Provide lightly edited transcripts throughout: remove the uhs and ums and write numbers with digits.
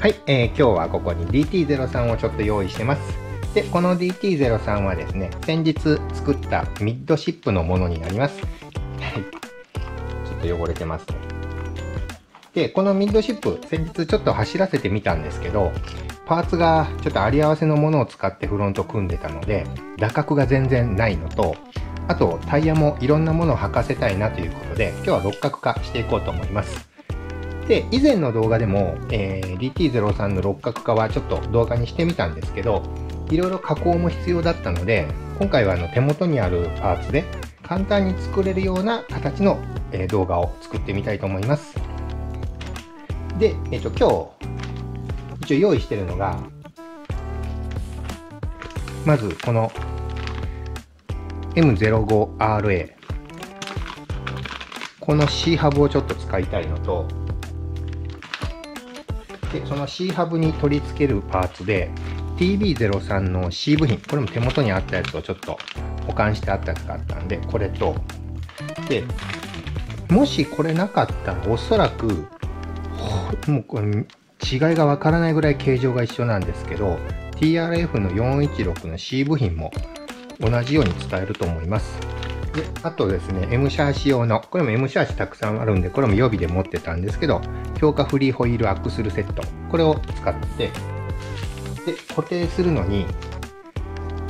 はい、今日はここに DT03 をちょっと用意してます。で、この DT03 はですね、先日作ったミッドシップのものになります。はい。ちょっと汚れてますね。で、このミッドシップ、先日ちょっと走らせてみたんですけど、パーツがちょっとあり合わせのものを使ってフロント組んでたので、打角が全然ないのと、あとタイヤもいろんなものを履かせたいなということで、今日は六角化していこうと思います。で、以前の動画でも、DT03 の六角化はちょっと動画にしてみたんですけど、いろいろ加工も必要だったので、今回は手元にあるパーツで簡単に作れるような形の、動画を作ってみたいと思います。で、今日、一応用意しているのが、まずこの M05RA。この C ハブをちょっと使いたいのと、でその C ハブに取り付けるパーツで TB03 の C 部品、これも手元にあったやつをちょっと保管してあったやつがあったんで、これと、でもしこれなかったらおそらくもうこれ違いがわからないぐらい形状が一緒なんですけど、 TRF の416の C 部品も同じように使えると思います。で、あとですね、M シャーシ用の、これも M シャーシたくさんあるんで、これも予備で持ってたんですけど、強化フリーホイールアクスルセット。これを使って、で、固定するのに、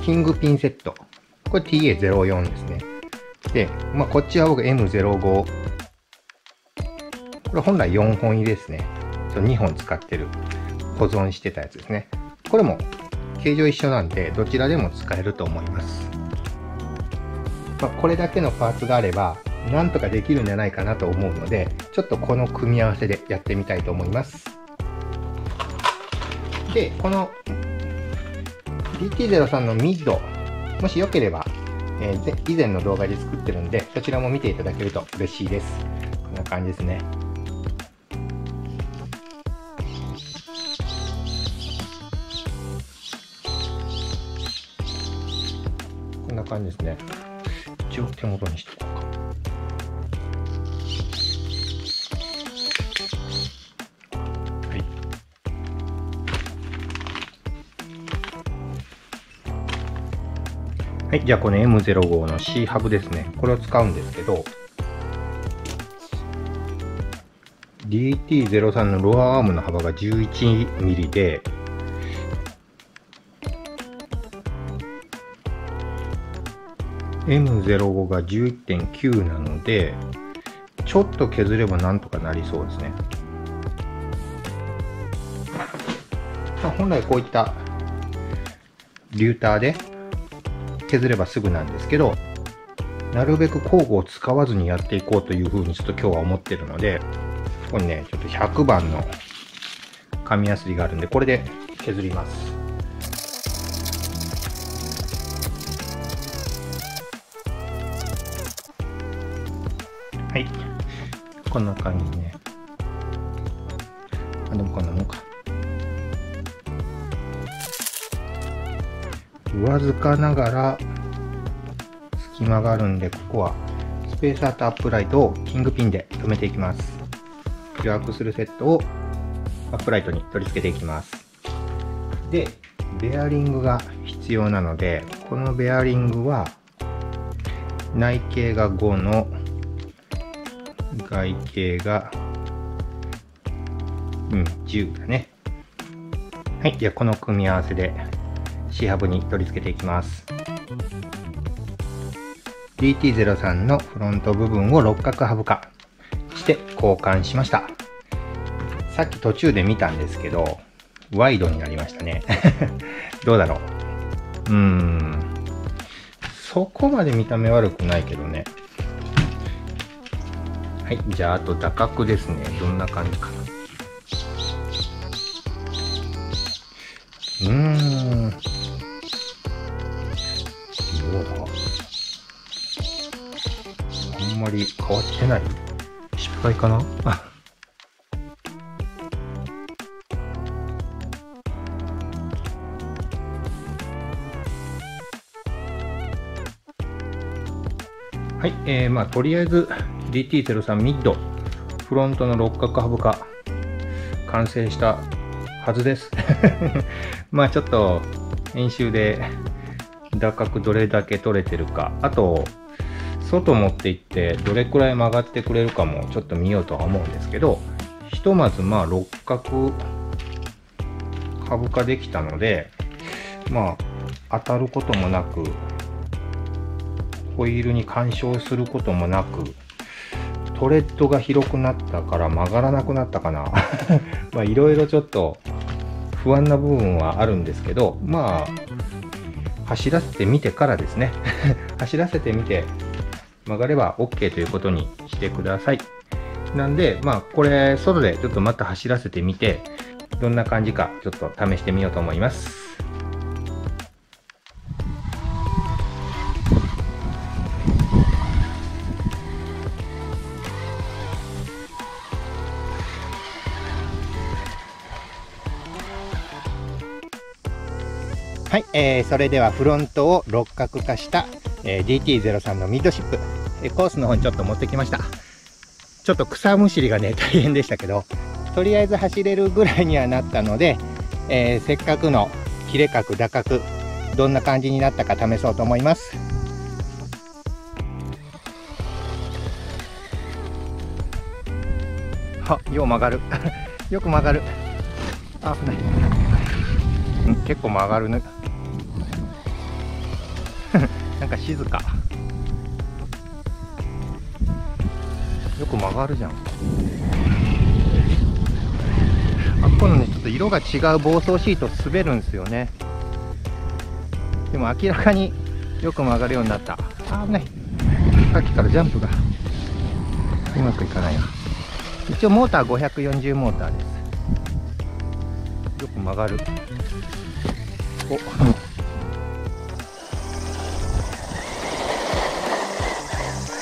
キングピンセット。これ TA04 ですね。で、こっちは僕 M05。これ本来4本入りですね。2本使ってる。保存してたやつですね。これも形状一緒なんで、どちらでも使えると思います。これだけのパーツがあればなんとかできるんじゃないかなと思うので、ちょっとこの組み合わせでやってみたいと思います。で、この DT03 のミッド、もしよければ、以前の動画で作ってるんで、そちらも見ていただけると嬉しいです。こんな感じですね。こんな感じですね。一応手元にしておこうか。はい。はい、じゃあこの M05 の C ハブですね。これを使うんですけど、DT03 のロアアームの幅が 11mm で、M05 が 11.9 なので、ちょっと削ればなんとかなりそうですね。本来こういったリューターで削ればすぐなんですけど、なるべく工具を使わずにやっていこうというふうにちょっと今日は思ってるので、ここにね、ちょっと100番の紙やすりがあるんで、これで削ります。はい。こんな感じね。でもこんなもんか。わずかながら隙間があるんで、ここはスペーサーとアップライトをキングピンで留めていきます。アクスルセットをアップライトに取り付けていきます。で、ベアリングが必要なので、このベアリングは内径が5の外径が、10だね。はい。じゃあこの組み合わせで C ハブに取り付けていきます。DT03 のフロント部分を六角ハブ化して交換しました。さっき途中で見たんですけど、ワイドになりましたね。どうだろう。そこまで見た目悪くないけどね。はい、じゃああと打角ですね。どんな感じかな。どうだ。あんまり変わってない。失敗かな。はい、とりあえず DT03 ミッドフロントの六角ハブ化完成したはずです。まあちょっと編集で打角どれだけ取れてるか、あと外持っていってどれくらい曲がってくれるかもちょっと見ようとは思うんですけど、ひとまずまあ六角株化できたので、まあ当たることもなく、ホイールに干渉することもなく、トレッドが広くなったから曲がらなくなったかな。まあいろいろちょっと不安な部分はあるんですけど、まあ走らせてみてからですね。走らせてみて曲がれば OK ということにしてください。なんで、まあこれ外でちょっとまた走らせてみて、どんな感じかちょっと試してみようと思います。はい、それではフロントを六角化した、DT03 のミッドシップ、コースの方にちょっと持ってきました。ちょっと草むしりがね大変でしたけど、とりあえず走れるぐらいにはなったので、せっかくの切れ角打角どんな感じになったか試そうと思います。は、よう曲がる。よく曲がる。あ、危ない。結構曲がるね。なんか静か。よく曲がるじゃん。あ、このね、ちょっと色が違う防草シート滑るんですよね。でも明らかによく曲がるようになった。あ、危ない。さっきからジャンプがうまくいかないな。一応モーター540モーターです。よく曲がる。お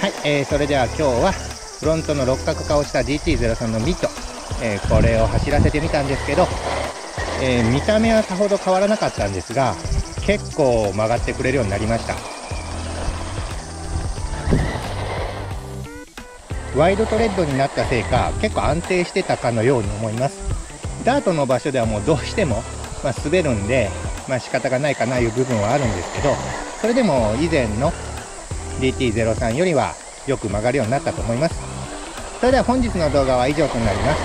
はい、それでは今日はフロントの六角化をした DT03 のミッド、これを走らせてみたんですけど、見た目はさほど変わらなかったんですが、結構曲がってくれるようになりました。ワイドトレッドになったせいか結構安定してたかのように思います。ダートの場所ではもうどうしても、滑るんで、仕方がないかないう部分はあるんですけど、それでも以前の DT03 よりはよく曲がるようになったと思います。それでは本日の動画は以上となります。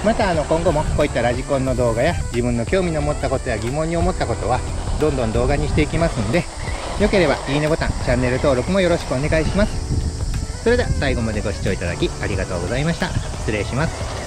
また今後もこういったラジコンの動画や自分の興味の持ったことや疑問に思ったことはどんどん動画にしていきますんで、よければいいねボタン、チャンネル登録もよろしくお願いします。それでは最後までご視聴いただきありがとうございました。失礼します。